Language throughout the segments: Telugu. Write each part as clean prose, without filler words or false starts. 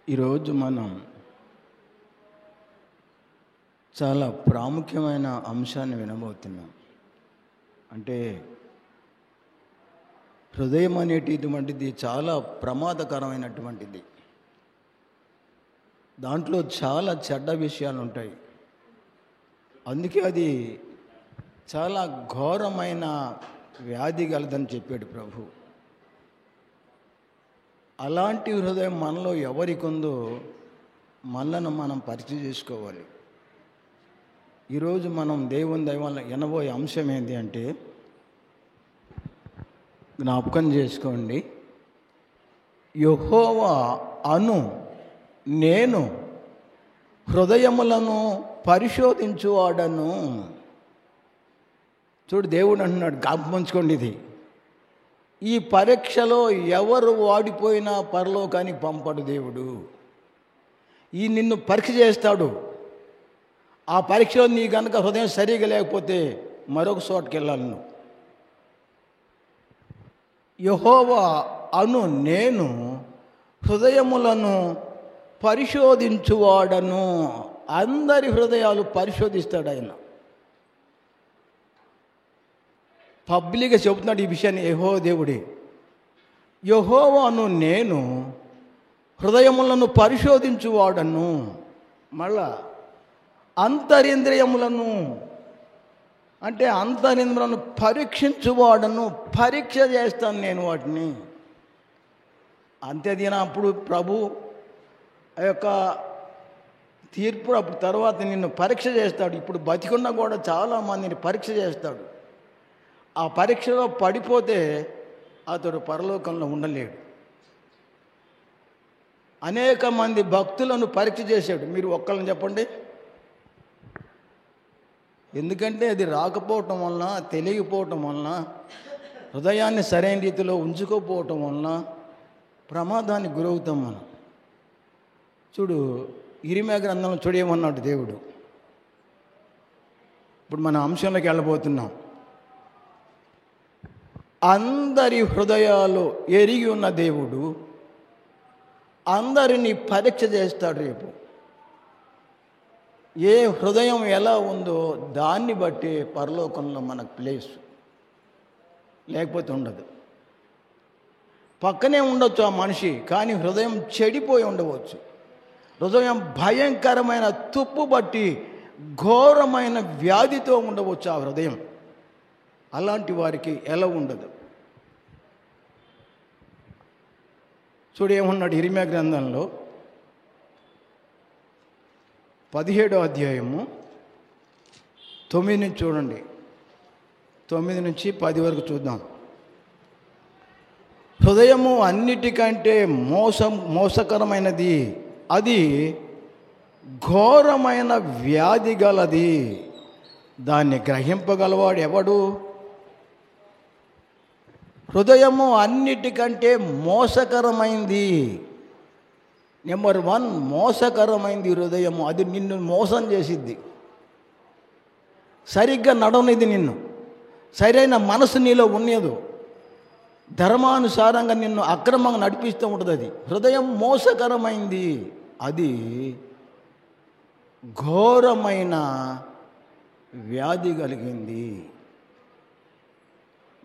ఈరోజు మనం చాలా ప్రాముఖ్యమైన అంశాన్ని వినబోతున్నాం. అంటే హృదయం అనేటటువంటిది చాలా ప్రమాదకరమైనటువంటిది. దాంట్లో చాలా చెడ్డ విషయాలు ఉంటాయి. అందుకే అది చాలా ఘోరమైన వ్యాధి గలదని చెప్పాడు ప్రభు. అలాంటి హృదయం మనలో ఎవరికి ఉందో మనలను మనం పరిచయం చేసుకోవాలి. ఈరోజు మనం దేవుని దయ వల్ల వినబోయే అంశం ఏంటి అంటే, జ్ఞాపకం చేసుకోండి, యెహోవా అను నేను హృదయములను పరిశోధించువాడను. చూడు, దేవుడు అంటున్నాడు, జ్ఞాపకం ఉంచుకోండి, ఇది ఈ పరీక్షలో ఎవరు వాడిపోయినా పరలోకానికి పంపడు దేవుడు. ఈ నిన్ను పరీక్ష చేస్తాడు. ఆ పరీక్షలో నీ కనుక హృదయం సరిగా లేకపోతే మరొక చోటుకి వెళ్ళాలి నువ్వు. యెహోవా అను నేను హృదయములను పరిశోధించువాడను. అందరి హృదయాలు పరిశోధిస్తాడు ఆయన. పబ్లిక్గా చెబుతున్నాడు ఈ విషయాన్ని యెహోవా దేవుడే. యెహోవాను నేను హృదయములను పరిశోధించువాడను. మళ్ళా అంతరింద్రియములను అంటే అంతరింద్రియములను పరీక్షించువాడను. పరీక్ష చేస్తాను నేను వాటిని. అంతేదినప్పుడు ప్రభు ఆ యొక్క తీర్పు అప్పుడు తర్వాత నిన్ను పరీక్ష చేస్తాడు. ఇప్పుడు బతికున్నా కూడా చాలామందిని పరీక్ష చేస్తాడు. ఆ పరీక్షలో పడిపోతే అతడు పరలోకంలో ఉండలేడు. అనేక మంది భక్తులను పరీక్ష చేశాడు. మీరు ఒక్కళ్ళని చెప్పండి. ఎందుకంటే అది రాకపోవటం వలన, తెలియకపోవటం వలన, హృదయాన్ని సరైన రీతిలో ఉంచుకోకపోవటం వలన ప్రమాదానికి గురవుతాం మనం. చూడు, ఇరిమియా గ్రంథంలో చూడేమన్నాడు దేవుడు. ఇప్పుడు మన అంశంలోకి వెళ్ళబోతున్నాం. అందరి హృదయాలు ఎరిగి ఉన్న దేవుడు అందరినీ పరీక్ష చేస్తాడు రేపు. ఏ హృదయం ఎలా ఉందో దాన్ని బట్టి పరలోకంలో మనకు ప్లేస్, లేకపోతే ఉండదు. పక్కనే ఉండొచ్చు ఆ మనిషి, కానీ హృదయం చెడిపోయి ఉండవచ్చు. హృదయం భయంకరమైన తుప్పు బట్టి ఘోరమైన వ్యాధితో ఉండవచ్చు ఆ హృదయం. అలాంటి వారికి ఎలా ఉండదు. చూడు ఏమన్నాడు ఇరిమియా గ్రంథంలో 17వ అధ్యాయము 9 నుంచి చూడండి. 9 నుంచి 10 వరకు చూద్దాం. హృదయము అన్నిటికంటే మోసకరమైనది, అది ఘోరమైన వ్యాధి గలది, దాన్ని గ్రహింపగలవాడు ఎవడు? హృదయము అన్నిటికంటే మోసకరమైంది. నెంబర్ 1 మోసకరమైంది హృదయము. అది నిన్ను మోసం చేసిద్ది. సరిగ్గా నడవనిది, నిన్ను సరైన మనసు నీలో ఉన్నదు, ధర్మానుసారంగా నిన్ను అక్రమంగా నడిపిస్తూ ఉంటుంది. అది హృదయం మోసకరమైంది, అది ఘోరమైన వ్యాధి కలిగింది.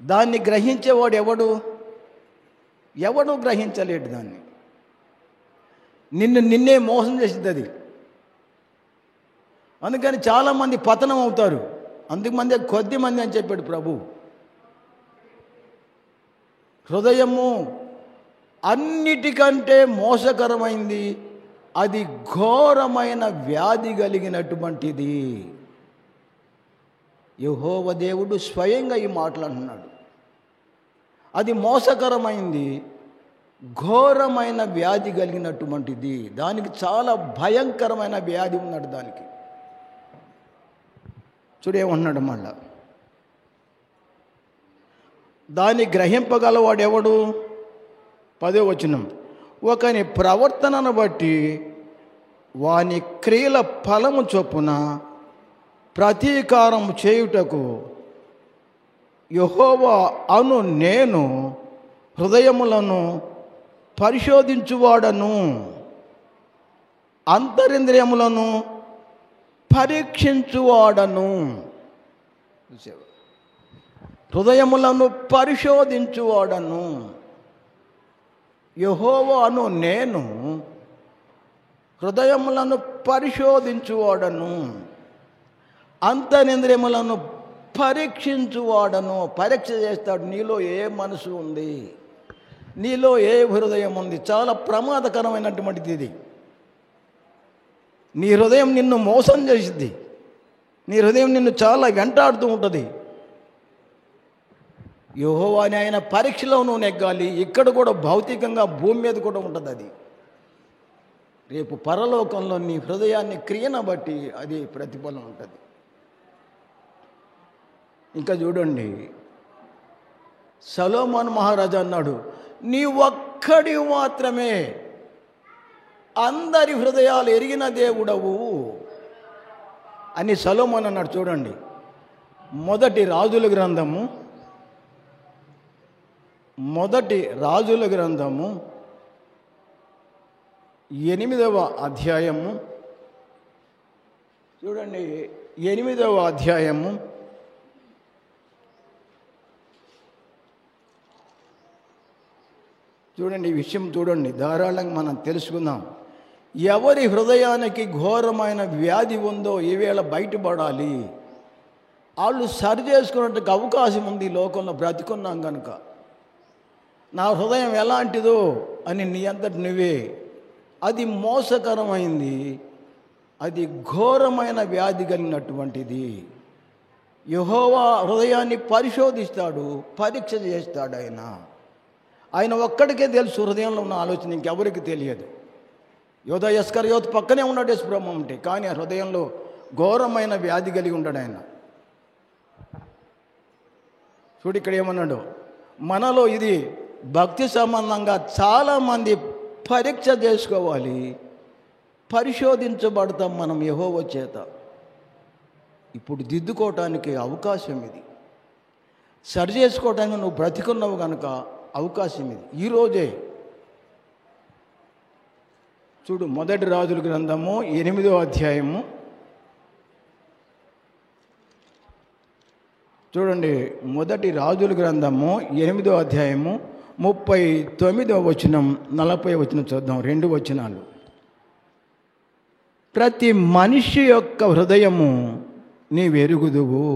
దాన్ని గ్రహించేవాడు ఎవడు? ఎవడు గ్రహించలేడు దాన్ని. నిన్నే మోసం చేసింది అది. అందుకని చాలామంది పతనం అవుతారు. అందుకుమంది కొద్ది మంది అని చెప్పాడు ప్రభు. హృదయము అన్నిటికంటే మోసకరమైంది, అది ఘోరమైన వ్యాధి కలిగినటువంటిది. యెహోవా దేవుడు స్వయంగా ఈ మాటలు అంటున్నాడు. అది మోసకరమైంది, ఘోరమైన వ్యాధి కలిగినటువంటిది. దానికి చాలా భయంకరమైన వ్యాధి ఉన్నాడు దానికి. చూడేమన్నాడు మళ్ళా, దాన్ని గ్రహింపగలవాడు ఎవడు? 10వ వచనం, ఒకని ప్రవర్తనను బట్టి వాని క్రియల ఫలము చొప్పున ప్రతీకారం చేయుటకు యెహోవా అను నేను హృదయములను పరిశోధించువాడను. అంతరింద్రియములను పరీక్షించువాడను. హృదయములను పరిశోధించువాడను. యెహోవాను నేను హృదయములను పరిశోధించువాడను, అంతరింద్రియములను పరీక్షించువాడను. పరీక్ష చేస్తాడు, నీలో ఏ మనసు ఉంది, నీలో ఏ హృదయం ఉంది. చాలా ప్రమాదకరమైనటువంటిది ఇది. నీ హృదయం నిన్ను మోసం చేసిద్ది, నీ హృదయం నిన్ను చాలా వెంటాడుతూ ఉంటుంది. యెహోవా అని ఆయన పరీక్షలో నువ్వు నెగ్గాలి. ఇక్కడ కూడా భౌతికంగా భూమి మీద కూడా ఉంటుంది అది. రేపు పరలోకంలో నీ హృదయాన్ని క్రియను బట్టి అది ప్రతిఫలం ఉంటుంది. ఇంకా చూడండి, సొలొమోను మహారాజా అన్నాడు, నీ ఒక్కడి మాత్రమే అందరి హృదయాలు ఎరిగిన దేవుడవు అని సొలొమోను అన్నాడు. చూడండి, మొదటి రాజుల గ్రంథము 8వ అధ్యాయము చూడండి. 8వ అధ్యాయము చూడండి, ఈ విషయం చూడండి, ధారాళంగా మనం తెలుసుకుందాం. ఎవరి హృదయానికి ఘోరమైన వ్యాధి ఉందో ఈవేళ బయటపడాలి. వాళ్ళు సరి చేసుకున్నట్టుకు అవకాశం ఉంది. ఈ లోకంలో బ్రతికున్నాం కనుక నా హృదయం ఎలాంటిదో అని నీ అంతటి నువ్వే, అది మోసకరమైంది, అది ఘోరమైన వ్యాధి కలిగినటువంటిది. యెహోవా హృదయాన్ని పరిశోధిస్తాడు, పరీక్ష చేస్తాడు. ఆయన ఒక్కడికే తెలుసు హృదయంలో ఉన్న ఆలోచన, ఇంకెవరికి తెలియదు. యోధా ఇస్కరియోతు పక్కనే ఉన్నాడు యేసుప్రభు అంటే, కానీ ఆ హృదయంలో ఘోరమైన వ్యాధి కలిగి ఉన్నాడు ఆయన. చూడు ఇక్కడ ఏమన్నాడు, మనలో ఇది భక్తి సంబంధంగా చాలామంది పరీక్ష చేసుకోవాలి, పరిశోధించబడతాం మనం యెహోవా చేత. ఇప్పుడు దిద్దుకోవటానికి అవకాశం ఇది, సరి చేసుకోవటానికి నువ్వు బ్రతికున్నావు కనుక అవకాశం ఇది ఈరోజే. చూడు, మొదటి రాజుల గ్రంథము 8వ అధ్యాయము చూడండి. మొదటి రాజుల గ్రంథము 8వ అధ్యాయము 39వ వచనం 40వ వచనం చూద్దాం. 2 వచనాలు. ప్రతి మనిషి యొక్క హృదయము నీవెరుగుదువు.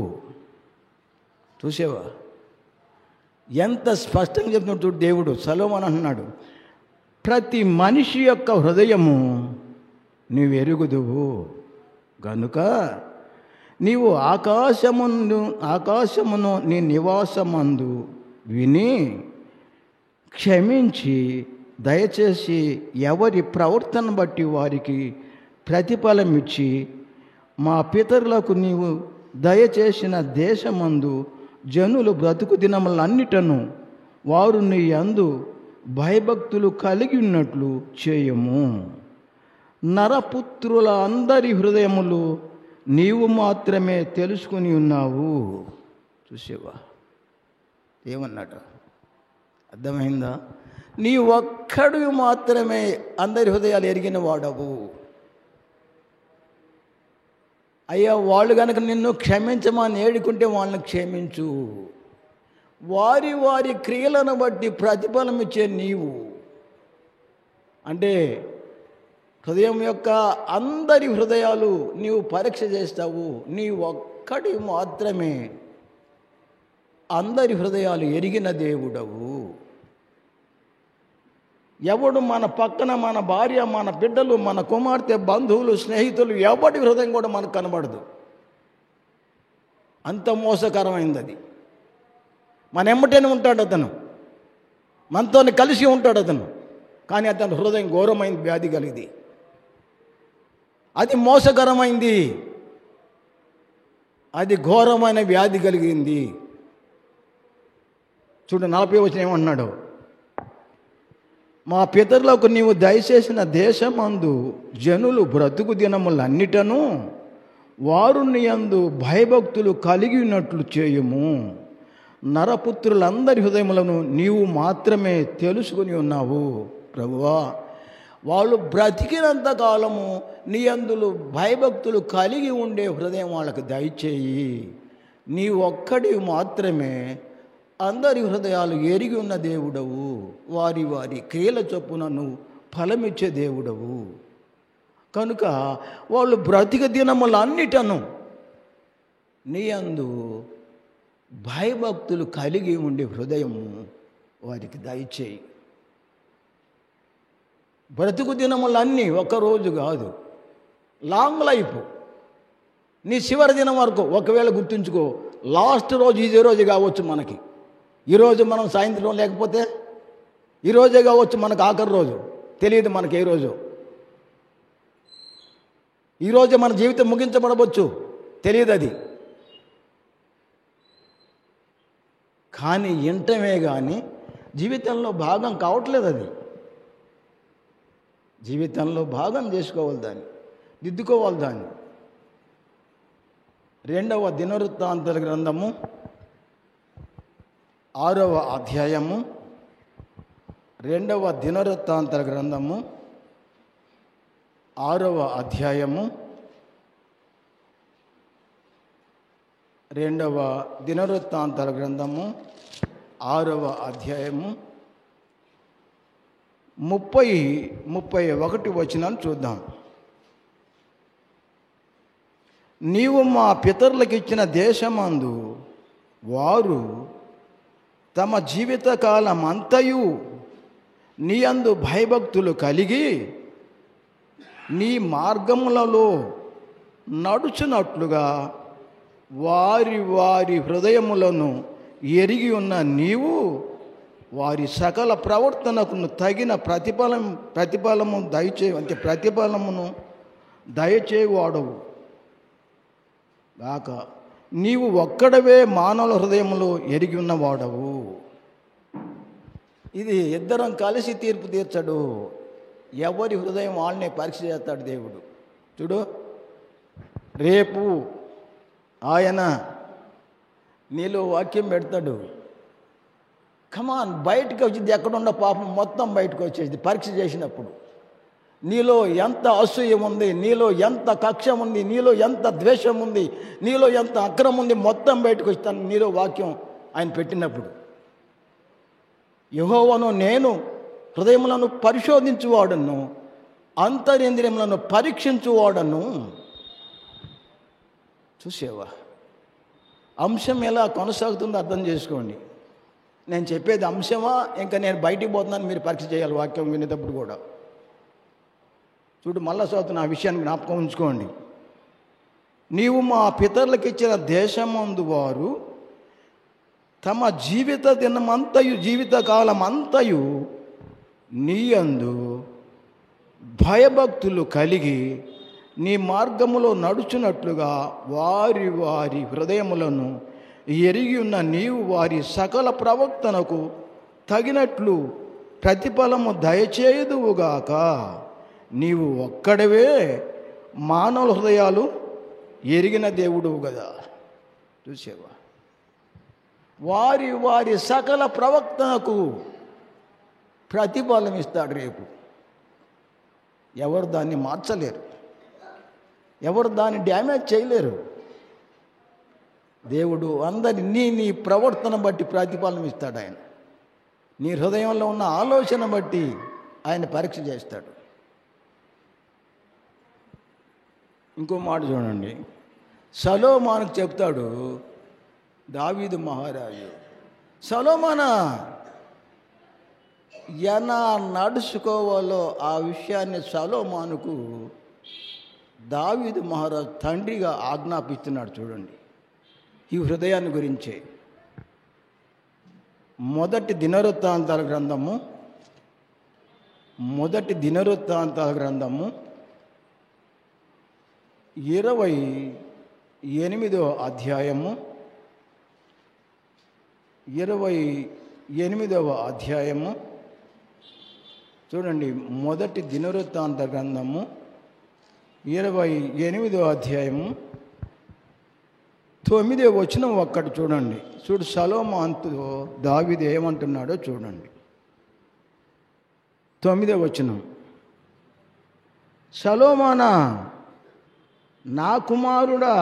చూసావా ఎంత స్పష్టంగా చెప్తున్నాడు చూడు దేవుడు. సొలొమోను అంటున్నాడు, ప్రతి మనిషి యొక్క హృదయము నీవెరుగుదువు గనుక నీవు ఆకాశమును నీ నివాసమందు విని క్షమించి దయచేసి ఎవరి ప్రవర్తన బట్టి వారికి ప్రతిఫలం ఇచ్చి మా పితరులకు నీవు దయచేసిన దేశమందు జనులు బ్రతుకు దినములన్నిటను వారు నీ యందు భయభక్తులు కలిగి ఉన్నట్లు చేయము. నరపుత్రుల అందరి హృదయములు నీవు మాత్రమే తెలుసుకుని ఉన్నావు. చూసేవా ఏమన్నాడు, అర్థమైందా? నీ ఒక్కడు మాత్రమే అందరి హృదయాలు ఎరిగిన వాడవు. అయ్యా, వాళ్ళు కనుక నిన్ను క్షమించమని ఏడుకుంటే వాళ్ళని క్షమించు. వారి వారి క్రియలను బట్టి ప్రతిఫలం ఇచ్చే నీవు అంటే హృదయం యొక్క అందరి హృదయాలు నీవు పరీక్ష చేస్తావు. నీ ఒక్కడి మాత్రమే అందరి హృదయాలు ఎరిగిన దేవుడవు. ఎవడు మన పక్కన మన భార్య, మన బిడ్డలు, మన కుమార్తె, బంధువులు, స్నేహితులు ఎవడి హృదయం కూడా మనకు కనబడదు. అంత మోసకరమైంది అది. మన ఎమ్మటేనే ఉంటాడు అతను, మనతో కలిసి ఉంటాడు అతను, కానీ అతని హృదయం ఘోరమైన వ్యాధి కలిగింది. అది మోసకరమైంది, అది ఘోరమైన వ్యాధి కలిగింది. చూడు 40వ వచనం ఏమన్నాడు, మా పితరులకు నీవు దయచేసిన దేశమందు జనులు బ్రతుకు దినములన్నిటను వారు నీ యందు భయభక్తులు కలిగి ఉన్నట్లు చేయుము. నరపుత్రులందరి హృదయములను నీవు మాత్రమే తెలుసుకుని ఉన్నావు. ప్రభువా, వాళ్ళు బ్రతికినంత కాలము నీ యందు భయభక్తులు కలిగి ఉండే హృదయం వాళ్ళకి దయచేయి. నీ ఒక్కడి మాత్రమే అందరి హృదయాలు ఎరిగి ఉన్న దేవుడవు, వారి వారి క్రియల చొప్పున నువ్వు ఫలమిచ్చే దేవుడవు. కనుక వాళ్ళు బ్రతిక దినములన్నిటను నీ యందు భయభక్తులు కలిగి ఉండే హృదయము వారికి దయచేయి. బ్రతుకు దినములన్నీ ఒకరోజు కాదు, లాంగ్ లైఫ్. నీ చివరి దినం వరకు ఒకవేళ గుర్తుంచుకో, లాస్ట్ రోజు ఇదే రోజు కావచ్చు మనకి. ఈరోజు మనం సాయంత్రం లేకపోతే ఈరోజే కావచ్చు మనకు ఆఖరి రోజు, తెలియదు మనకి ఏ రోజు. ఈరోజే మన జీవితం ముగించబడవచ్చు, తెలియదు అది. కానీ వింటమే కానీ జీవితంలో భాగం కావట్లేదు. అది జీవితంలో భాగం చేసుకోవాలి, దాన్ని దిద్దుకోవాలి. దాన్ని 2వ దినవృత్తాంతాల గ్రంథము 6వ అధ్యాయము, 2వ దినవృత్తాంతాల గ్రంథము 6వ అధ్యాయము, 2వ దినవృత్తాంతాల గ్రంథము 6వ అధ్యాయము 30-31 వచనాలు చూద్దాం. నీవు మా పితరులకు ఇచ్చిన దేశమందు వారు తమ జీవితకాలమంతయు నీ యందు భయభక్తులు కలిగి నీ మార్గములలో నడుచునట్లుగా వారి వారి హృదయములను ఎరిగి ఉన్న నీవు వారి సకల ప్రవర్తనకు తగిన ప్రతిఫలము ప్రతిఫలమును దయచేవాడవు గాక. నీవు ఒక్కడవే మానవుల హృదయములో ఎరిగి ఉన్నవాడవు. ఇది ఇద్దరం కలిసి తీర్పు తీర్చడు, ఎవరి హృదయం వాళ్ళనే పరీక్ష చేస్తాడు దేవుడు. చూడు, రేపు ఆయన నీలో వాక్యం పెడతాడు. కమాన్, బయటకు వచ్చింది, ఎక్కడున్న పాపం మొత్తం బయటకు వచ్చేది పరీక్ష చేసినప్పుడు. నీలో ఎంత అసూయ ఉంది, నీలో ఎంత కక్ష ఉంది, నీలో ఎంత ద్వేషం ఉంది, నీలో ఎంత అక్రమం ఉంది, మొత్తం బయటకు వస్తాను నీలో వాక్యం ఆయన పెట్టినప్పుడు. యెహోవాను నేను హృదయములను పరిశోధించువాడను, అంతరింద్రియములను పరీక్షించువాడను. చూసేవా, అంశం ఎలా కొనసాగుతుందో అర్థం చేసుకోండి. నేను చెప్పేది అంశమా, ఇంకా నేను బయటికి పోతున్నాను మీరు పరీక్ష చేయాలి వాక్యం వినేటప్పుడు కూడా. చూడు, మళ్ళా చదువుతున్న ఆ విషయాన్ని జ్ఞాపకం ఉంచుకోండి. నీవు మా పితరులకు ఇచ్చిన దేశమందు వారు తమ జీవితకాలం అంతయు నీ యందు భయభక్తులు కలిగి నీ మార్గములో నడుచున్నట్లుగా వారి వారి హృదయములను ఎరిగి ఉన్న నీవు వారి సకల ప్రవర్తనకు తగినట్లు ప్రతిఫలము దయచేయుదువుగాక. నీవు ఒక్కడవే మానవుల హృదయాలు ఎరిగిన దేవుడువు కదా. చూసేవా, వారి వారి సకల ప్రవర్తనకు ప్రతిఫలం ఇస్తాడు రేపు. ఎవరు దాన్ని మార్చలేరు, ఎవరు దాన్ని డ్యామేజ్ చేయలేరు. దేవుడు అందరి నీ ప్రవర్తన బట్టి ప్రతిఫలం ఇస్తాడు. ఆయన నీ హృదయంలో ఉన్న ఆలోచన బట్టి ఆయన పరీక్ష చేస్తాడు. ఇంకో మాట చూడండి, సొలొమోనుకు చెప్తాడు దావీదు మహారాజు, సొలొమోనా ఎలా నడుచుకోవాలో ఆ విషయాన్ని సొలొమోనుకు దావీదు మహారాజు తండ్రిగా ఆజ్ఞాపిస్తున్నాడు. చూడండి ఈ హృదయాన్ని గురించే. మొదటి దినవృత్తాంతాల గ్రంథము 28వ అధ్యాయము 28వ అధ్యాయము చూడండి. మొదటి దినవృత్తాంత గ్రంథము 28వ అధ్యాయము 9వ వచనం ఒక్కటి చూడండి. చూడు, సొలొమోనుతో దావీదు ఏమంటున్నాడో చూడండి. 9వ వచనం, సొలొమోనా, నా కుమారుడా,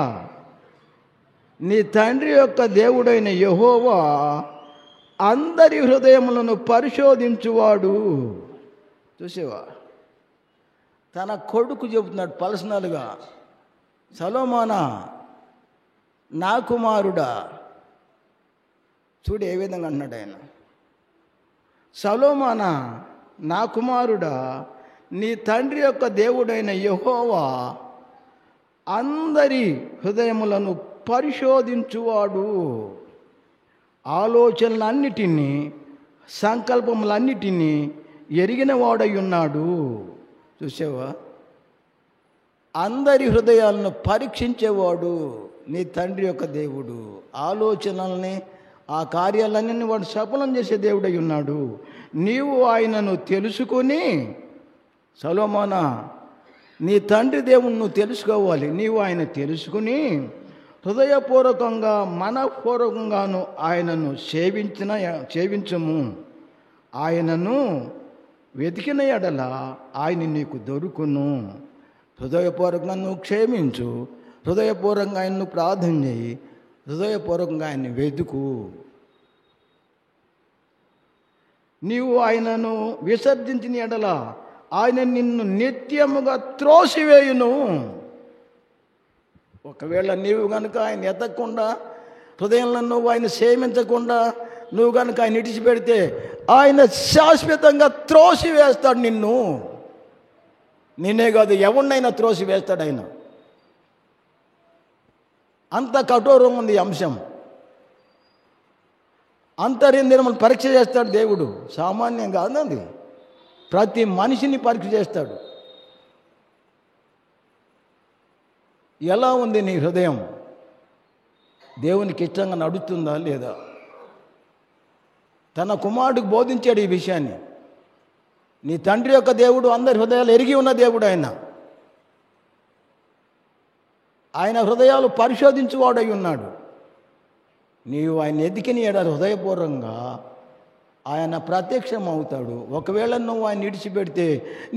నీ తండ్రి యొక్క దేవుడైన యెహోవా అందరి హృదయములను పరిశోధించువాడు. చూసేవా, తన కొడుకు చెబుతున్నాడు పర్సనల్గా, సొలొమోనా నా కుమారుడా. చూడు ఏ విధంగా అన్నాడు ఆయన. సొలొమోనా నా కుమారుడా, నీ తండ్రి యొక్క దేవుడైన యెహోవా అందరి హృదయములను పరిశోధించువాడు, ఆలోచనలన్నిటినీ సంకల్పములన్నిటినీ ఎరిగిన వాడై ఉన్నాడు. చూసావా, అందరి హృదయాలను పరీక్షించేవాడు నీ తండ్రి యొక్క దేవుడు. ఆలోచనల్ని, ఆ కార్యాలన్నీ వాడు సఫలం చేసే దేవుడై ఉన్నాడు. నీవు ఆయనను తెలుసుకొని, సొలొమోనా నీ తండ్రి దేవుని నువ్వు తెలుసుకోవాలి. నీవు ఆయన తెలుసుకుని హృదయపూర్వకంగా మనపూర్వకంగాను ఆయనను సేవించము. ఆయనను వెతికిన ఎడల ఆయన నీకు దొరుకును. హృదయపూర్వకంగా నువ్వు క్షేమించు, హృదయపూర్వకంగా ఆయన్ను ప్రార్థన చేయి, హృదయపూర్వకంగా ఆయన్ని వెతుకు. నీవు ఆయనను విసర్జించిన ఎడల ఆయన నిన్ను నిత్యముగా త్రోసివేయును. ఒకవేళ నీవు కనుక ఆయన ఎతకకుండా, హృదయంలో నువ్వు ఆయన సేవించకుండా నువ్వు కనుక ఆయన విడిచిపెడితే ఆయన శాశ్వతంగా త్రోసివేస్తాడు నిన్ను. నిన్నే కాదు, ఎవరినైనా త్రోసివేస్తాడు ఆయన. అంత కఠోరం ఉంది ఈ అంశం. అంతరింద్రియములు పరీక్ష చేస్తాడు దేవుడు. సామాన్యం కాదండి, ప్రతి మనిషిని పరీక్ష చేస్తాడు. ఎలా ఉంది నీ హృదయం? దేవునికి ఇష్టంగా నడుస్తుందా లేదా? తన కుమారుడికి బోధించాడు ఈ విషయాన్ని. నీ తండ్రి యొక్క దేవుడు అందరి హృదయాలు ఎరిగి ఉన్న దేవుడు ఆయన. ఆయన హృదయాలు పరిశోధించువాడై ఉన్నాడు. నీవు ఆయన ఎదికిని ఎడలు హృదయపూర్వకంగా ఆయన ప్రత్యక్షం అవుతాడు. ఒకవేళ నువ్వు ఆయన విడిచిపెడితే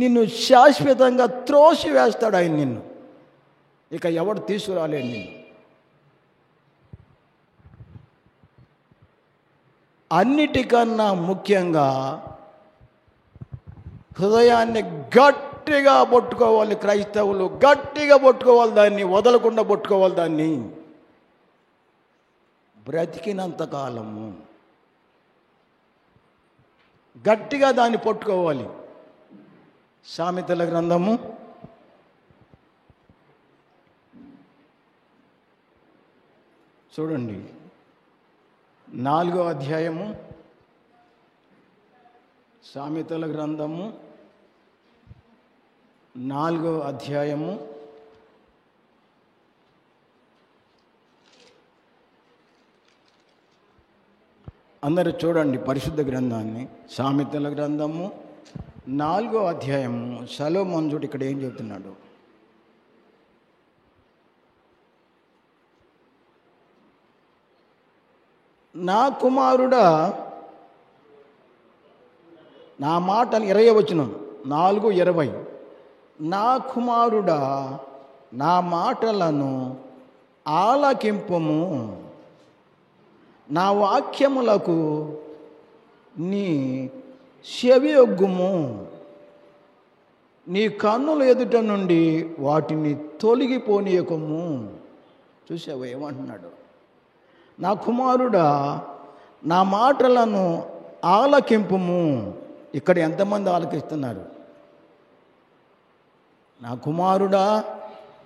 నిన్ను శాశ్వతంగా త్రోసి వేస్తాడు ఆయన నిన్ను. ఇక ఎవడు తీసుకురాలేడు నిన్ను. అన్నిటికన్నా ముఖ్యంగా హృదయాన్ని గట్టిగా పట్టుకోవాలి. క్రైస్తవులు గట్టిగా పట్టుకోవాలి, దాన్ని వదలకుండా పట్టుకోవాలి. దాన్ని బ్రతికినంతకాలము గట్టిగా దాన్ని పట్టుకోవాలి. సామెతల గ్రంథము 4వ అధ్యాయము, సామెతల గ్రంథము 4వ అధ్యాయము 'అందరూ చూడండి పరిశుద్ధ గ్రంథాన్ని. సామెతల గ్రంథము 4వ అధ్యాయము సొలొమోను చూడు ఇక్కడ ఏం చెబుతున్నాడు. నా కుమారుడా, నా మాటలు 20 వచనం 4:20. నా కుమారుడా, నా మాటలను ఆలకింపుము, నా వాక్యములకు నీ చెవియొగ్గుము, నీ కన్నుల ఎదుట నుండి వాటిని తొలగిపోనీయకము. చూసావా ఏమంటున్నాడు? నా కుమారుడా, నా మాటలను ఆలకింపుము. ఇక్కడ ఎంతమంది ఆలకిస్తున్నారు? నా కుమారుడా,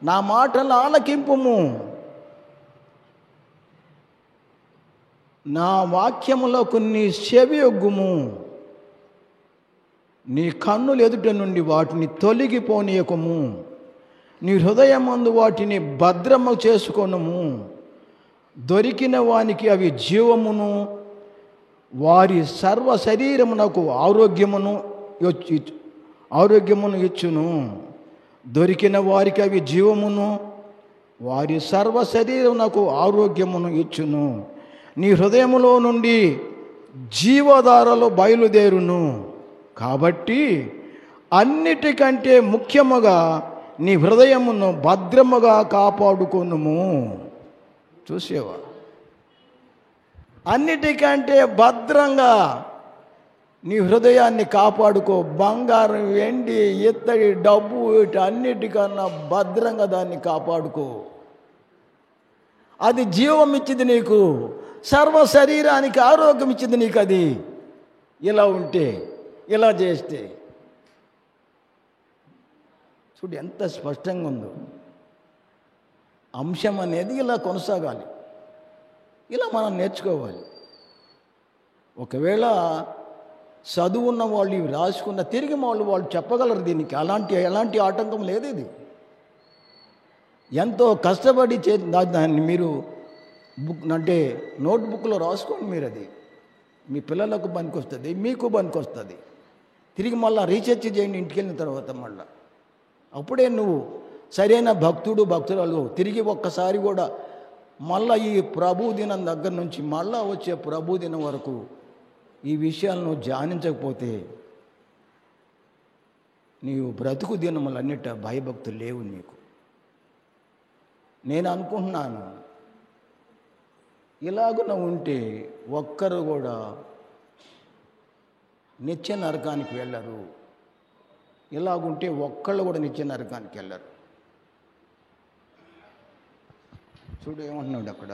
నా మాటలు ఆలకింపుము, నా వాక్యములకు నీ చెవియొగ్గుము, నీ కన్నుల ఎదుట నుండి వాటిని తొలగిపోనీయకము, నీ హృదయమందు వాటిని భద్రము చేసుకొనుము. దొరికిన వానికి అవి జీవమును, వారి సర్వ శరీరమునకు ఆరోగ్యమును ఇచ్చును. దొరికిన వారికి అవి జీవమును, వారి సర్వ శరీరమునకు ఆరోగ్యమును ఇచ్చును. నీ హృదయములో నుండి జీవధారలు బయలుదేరును. కాబట్టి అన్నిటికంటే ముఖ్యముగా నీ హృదయమును భద్రముగా కాపాడుకొనుము. చూసేవా? అన్నిటికంటే భద్రంగా నీ హృదయాన్ని కాపాడుకో. బంగారం, వెండి, ఇత్తడి, డబ్బు వీటన్నిటికన్నా భద్రంగా దాన్ని కాపాడుకో. అది జీవం ఇచ్చింది నీకు, సర్వ శరీరానికి ఆరోగ్యం ఇచ్చింది నీకు. అది ఇలా ఉంటే, ఇలా చేస్తే చూడు ఎంత స్పష్టంగా ఉందో. అంశం అనేది ఇలా కొనసాగాలి, ఇలా మనం నేర్చుకోవాలి. ఒకవేళ చదువున్న వాళ్ళు ఇవి రాసుకున్న తిరిగి వాళ్ళు చెప్పగలరు దీనికి. ఎలాంటి ఆటంకం లేదు. ఇది ఎంతో కష్టపడి దాన్ని మీరు అంటే నోట్బుక్లో రాసుకోండి. మీరు అది మీ పిల్లలకు పనికొస్తుంది, మీకు పనికొస్తుంది. తిరిగి మళ్ళీ రీసెర్చ్ చేయండి ఇంటికి వెళ్ళిన తర్వాత. మళ్ళీ అప్పుడే నువ్వు సరైన భక్తురాలు. తిరిగి ఒక్కసారి కూడా మళ్ళీ ఈ ప్రభు దినం దగ్గర నుంచి మళ్ళా వచ్చే ప్రభు దినం వరకు ఈ విషయాలను ధ్యానించకపోతే నీవు బ్రతుకు దినములన్నిట భయభక్తులు లేవు నీకు. నేను అనుకుంటున్నాను, ఇలాగున ఉంటే ఒక్కరు కూడా నిత్య నరకానికి వెళ్ళరు. ఇలాగుంటే ఒక్కళ్ళు కూడా నిత్య నరకానికి వెళ్ళరు. చూడు ఏమంటున్నాడు అక్కడ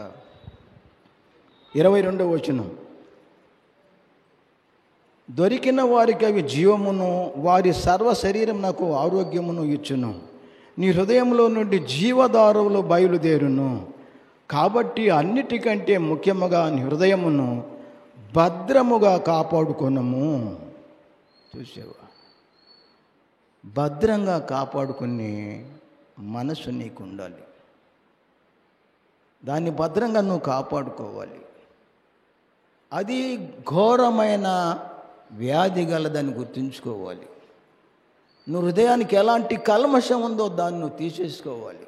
22వ వచనం. దొరికిన వారికి అవి జీవమును, వారి సర్వ శరీరం నాకు ఆరోగ్యమును ఇచ్చును. నీ హృదయంలో నుండి జీవధారవులు బయలుదేరును. కాబట్టి అన్నిటికంటే ముఖ్యముగా నీ హృదయమును భద్రముగా కాపాడుకొనము. చూసావా? భద్రంగా కాపాడుకునే మనసు నీకు ఉండాలి. దాన్ని భద్రంగా నువ్వు కాపాడుకోవాలి. అది ఘోరమైన వ్యాధి గలదని గుర్తుంచుకోవాలి. నువ్వు హృదయానికి ఎలాంటి కల్మషం ఉందో దాన్ని నువ్వు తీసేసుకోవాలి.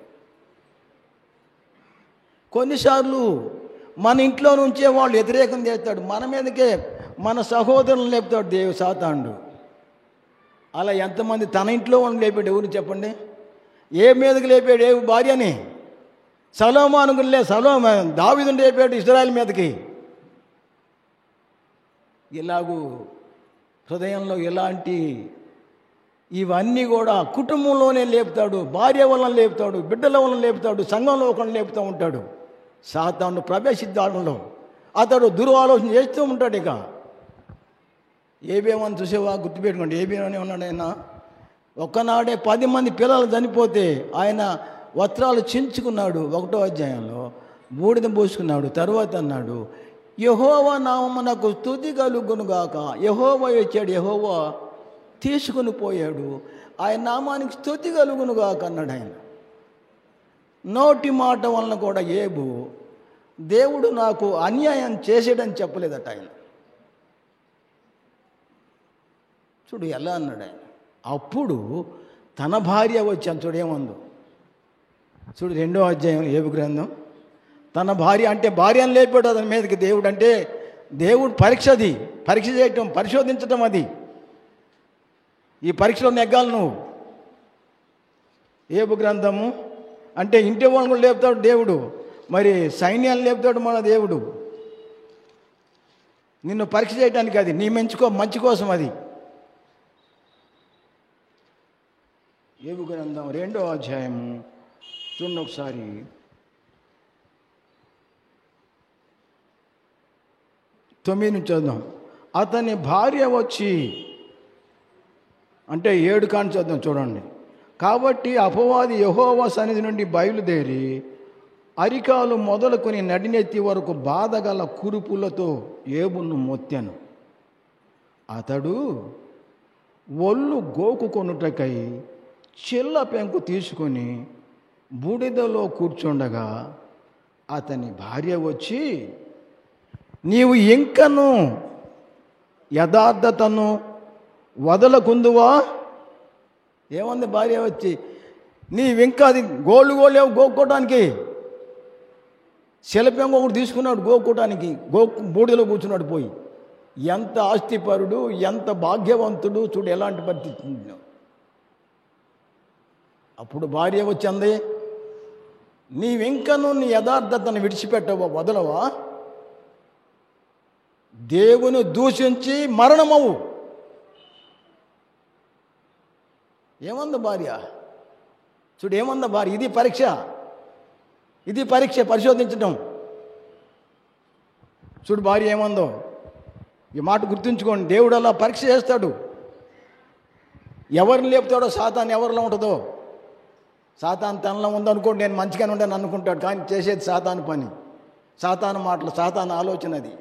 కొన్నిసార్లు మన ఇంట్లో నుంచే వాళ్ళు వ్యతిరేకం చేస్తాడు, మన మీదకే మన సహోదరులను లేపుతాడు సాతానుడు. అలా ఎంతమంది తన ఇంట్లో వాళ్ళని లేపాడు? ఎవరు చెప్పండి? ఏ మీదకి లేపాడు? ఏ భార్యని? దావీదుని లేపాడు ఇశ్రాయేలు మీదకి. ఇలాగూ హృదయంలో ఎలాంటి ఇవన్నీ కూడా కుటుంబంలోనే లేపుతాడు, భార్య వలన లేపుతాడు, బిడ్డల వలన లేపుతాడు, సంఘంలో ఒకరిని లేపుతూ ఉంటాడు. సాతాను ప్రవేశిద్దాడంలో అతడు దురాలోచన చేస్తూ ఉంటాడు. ఇక ఏబేమని చూసేవా? గుర్తుపెట్టుకోండి, ఏబేమని ఉన్నాడు ఆయన. ఒక్కనాడే 10 మంది పిల్లలు చనిపోతే ఆయన వస్త్రాలు చించుకున్నాడు 1వ అధ్యాయంలో, బూడిద పోసుకున్నాడు. తరువాత అన్నాడు, యెహోవా నామమునకు స్తుతి కలుగునుగాక. యెహోవా వచ్చాడు, యెహోవా తీసుకుని పోయాడు, ఆయన నామానికి స్తుతి కలుగునుగాక అన్నాడు ఆయన. నోటి మాట వలన కూడా ఏబు దేవుడు నాకు అన్యాయం చేసాడని చెప్పలేదట ఆయన. చూడు ఎలా అన్నాడు ఆయన. అప్పుడు తన భార్య వచ్చాను. చూడు ఏమందో చూడు 2వ అధ్యాయం ఏబు గ్రంథం. తన భార్య అంటే భార్యను లేపాడు అతని మీదకి దేవుడు. అంటే దేవుడు పరీక్ష చేయటం, పరిశోధించటం. అది ఈ పరీక్షలో నెగ్గాలి నువ్వు. ఏబు గ్రంథము అంటే ఇంటి వాళ్ళని కూడా లేపుతాడు దేవుడు, మరి సైన్యాన్ని లేపుతాడు మన దేవుడు. నిన్ను పరీక్ష చేయడానికి అది నీ మంచి కోసం. అది ఏబు గ్రంథం 2వ అధ్యాయము చూడండి ఒకసారి. 9 నుంచి చదువుదాం. అతని భార్య వచ్చి అంటే 7 కాని చదువుదాం చూడండి. కాబట్టి అపవాది యెహోవా సన్నిధి నుండి బయలుదేరి అరికాలు మొదలుకొని నడినెత్తి వరకు బాధగల కురుపులతో ఏబును మొత్తెను. అతడు ఒళ్ళు గోకుకొనుటకై చిల్ల పెంకు తీసుకొని బూడిదలో కూర్చుండగా అతని భార్య వచ్చి, నీవు ఇంకను యథార్థతను వదలకుందువా? ఏమంది భార్య వచ్చి, నీవింకా అది గోళ్ళు గోక్కోవడానికి శిలపెంగ ఒకటి తీసుకున్నాడు గోక్కోవడానికి. బూడిదలో కూర్చున్నాడు పోయి. ఎంత ఆస్తిపరుడు, ఎంత భాగ్యవంతుడు చూడు, ఎలాంటి పరిస్థితి. అప్పుడు భార్య వచ్చింది, నీవింకను నీ యథార్థతను విడిచిపెట్టవా, వదలవా? దేవుని దూషించి మరణమవు. ఏమంద భార్య? చూడు ఏమంద భార్య. ఇది పరీక్ష, ఇది పరీక్ష, పరిశోధించడం. చూడు భార్య ఏమందో. ఈ మాట గుర్తుంచుకోండి. దేవుడు అలా పరీక్ష చేస్తాడు. ఎవరిని లేపుతాడో సాతాను ఎవరిలో ఉంటుందో. సాతాను తనలో ఉందనుకోండి, నేను మంచిగానే ఉంటాను అనుకుంటాడు, కానీ చేసేది సాతాను పని, సాతాను మాటలు, సాతాను ఆలోచన అది.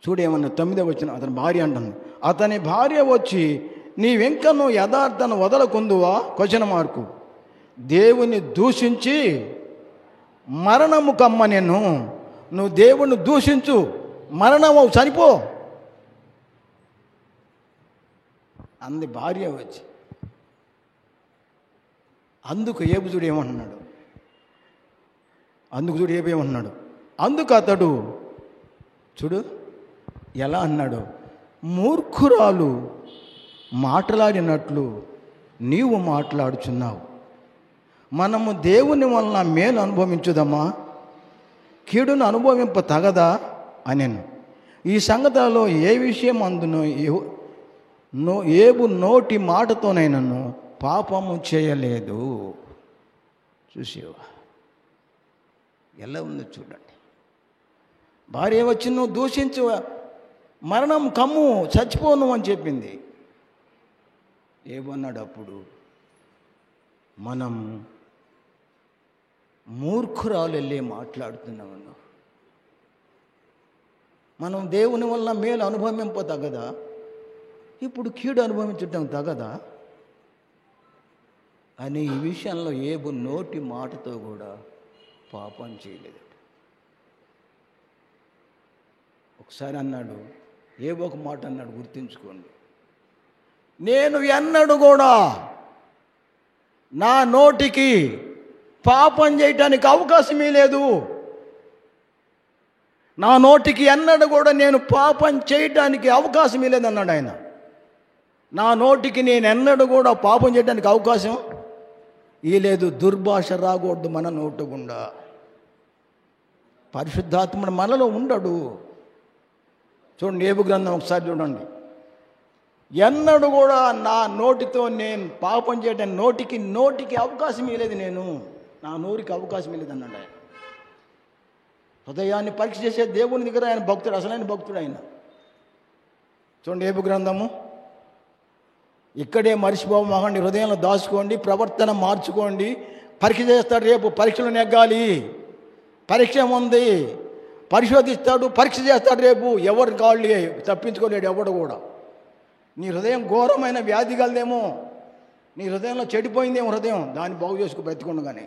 చూడేమన్నా 9వ వచనం, అతని భార్య అంటుంది, అతని భార్య వచ్చి నీవెంకను యథార్థను వదలకుందువా? Question mark. దేవుని దూషించి మరణము కమ్మ. నువ్వు దేవుని దూషించు, మరణము చనిపో అంది భార్య వచ్చి. అందుకు ఏబుజుడు ఏమంటున్నాడు? అందుకు అతడు చూడు ఎలా అన్నాడు, మూర్ఖురాలు మాట్లాడినట్లు నీవు మాట్లాడుచున్నావు. మనము దేవుని వలన మేలు అనుభవించుదమా, కీడును అనుభవింప తగదా అనెను. ఈ సంగతిలో ఏ విషయం అందునో ఏబు నోటి మాటతోనైనను పాపము చేయలేదు. చూసేవా ఎలా ఉందో చూడండి. భార్య వచ్చి నువ్వు దూషించు, మరణం కమ్ము, చచ్చిపోను అని చెప్పింది. ఏమన్నాడు అప్పుడు? మనం మూర్ఖురాలు వెళ్ళి మాట్లాడుతున్నాము. మనం దేవుని వల్ల మేలు అనుభవింప తగదా, ఇప్పుడు కీడు అనుభవించటం తగదా అని ఈ విషయంలో ఏబు నోటి మాటతో కూడా పాపం చేయలేదు. ఒకసారి అన్నాడు, ఏబు ఒక మాట అన్నాడు, గుర్తుంచుకోండి. నేను ఎన్నడూ కూడా నా నోటికి పాపం చేయటానికి అవకాశమే లేదు. నా నోటికి ఎన్నడూ కూడా నేను పాపం చేయటానికి అవకాశమే లేదన్నాడు ఆయన. నా నోటికి నేను ఎన్నడూ కూడా పాపం చేయడానికి అవకాశం లేదు. దుర్భాష రాకూడదు మన నోటు గుండా. పరిశుద్ధాత్ముడు మనలో ఉండడు. చూడండి ఏబు గ్రంథం ఒకసారి చూడండి. ఎన్నడూ కూడా నా నోటితో నేను పాపం చేయడానికి నోటికి అవకాశం లేదు. నా నోటికి అవకాశం లేదు అన్నాడు ఆయన. హృదయాన్ని పరీక్ష చేసే దేవుని దగ్గర ఆయన భక్తుడు, అసలైన భక్తుడు ఆయన. చూడండి ఏబు గ్రంథము. ఇక్కడే మర్చిపోమాకండి, హృదయంలో దాచుకోండి, ప్రవర్తన మార్చుకోండి. పరీక్ష చేస్తాడు, రేపు పరీక్షలు నెగ్గాలి. పరీక్ష ఉంది, పరిశోధిస్తాడు, పరీక్ష చేస్తాడు. రేపు ఎవరు కాళ్ళు తప్పించుకోలేడు ఎవడు కూడా. నీ హృదయం ఘోరమైన వ్యాధి కలదేమో, నీ హృదయంలో చెడిపోయిందేమో హృదయం, దాన్ని బాగు చేసుకు బ్రతికుండగానే.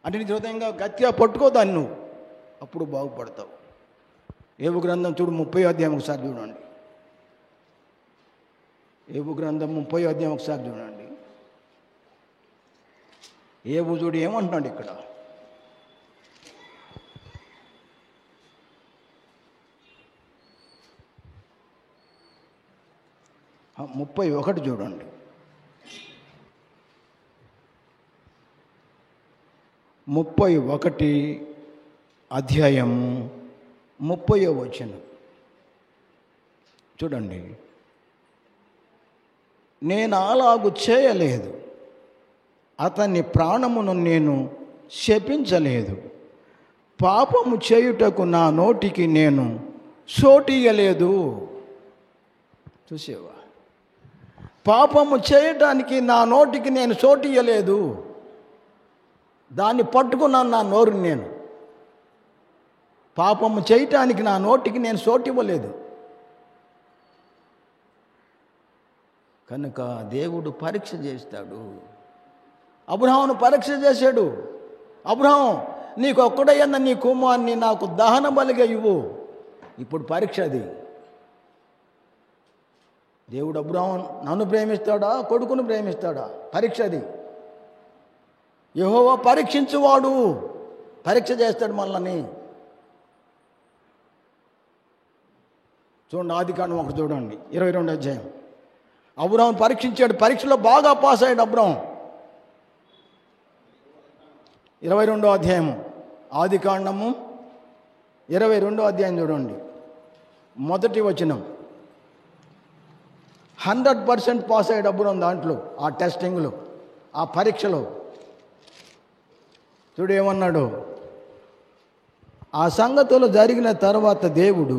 అంటే నీ హృదయంగా గట్టిగా పట్టుకో దాన్ని, నువ్వు అప్పుడు బాగుపడతావు. ఏబు గ్రంథం చూడు 30వ అధ్యాయం ఒకసారి చూడండి. ఏబు గ్రంథం 30వ అధ్యాయం ఒకసారి చూడండి. ఏబు చూడు ఏమంటున్నాడు ఇక్కడ. ఆ 31 చూడండి. 31 అధ్యాయం 30వ వచనం చూడండి. నేను అలాగు చేయలేదు, అతని ప్రాణమును నేను శపించలేదు, పాపము చేయుటకు నా నోటికి నేను సోటియలేదు. చూసేవా, పాపము చేయటానికి నా నోటికి నేను సోటియలేదు. దాన్ని పట్టుకున్నాను నా నోరుని నేను. పాపము చేయటానికి నా నోటికి నేను సోటివ్వలేదు. కనుక దేవుడు పరీక్ష చేస్తాడు. అబ్రహామును పరీక్ష చేశాడు. అబ్రహాం, నీకు ఒక్కడయ్యన్న నీ కుమారుని నాకు దహన బలిగా ఇవ్వు. ఇప్పుడు పరీక్ష అది. దేవుడు అబ్రహాం నన్ను ప్రేమిస్తాడా, కొడుకును ప్రేమిస్తాడా? పరీక్ష అది. యెహోవా పరీక్షించువాడు, పరీక్ష చేస్తాడు మనల్ని. చూడండి, ఆదికాండం ఒకటి చూడండి, 22 అధ్యాయం. అబ్రహాం పరీక్షించాడు, పరీక్షలో బాగా పాస్ అయ్యాడు అబ్రహాం. 22 అధ్యాయము, ఆదికాండము 22 అధ్యాయం చూడండి, మొదటి వచనం. 100% పాస్ అయ్యాడు అబ్రహాం దాంట్లో, ఆ టెస్టింగ్లో, ఆ పరీక్షలో. చూడు ఏమన్నాడు, ఆ సంగతులు జరిగిన తర్వాత దేవుడు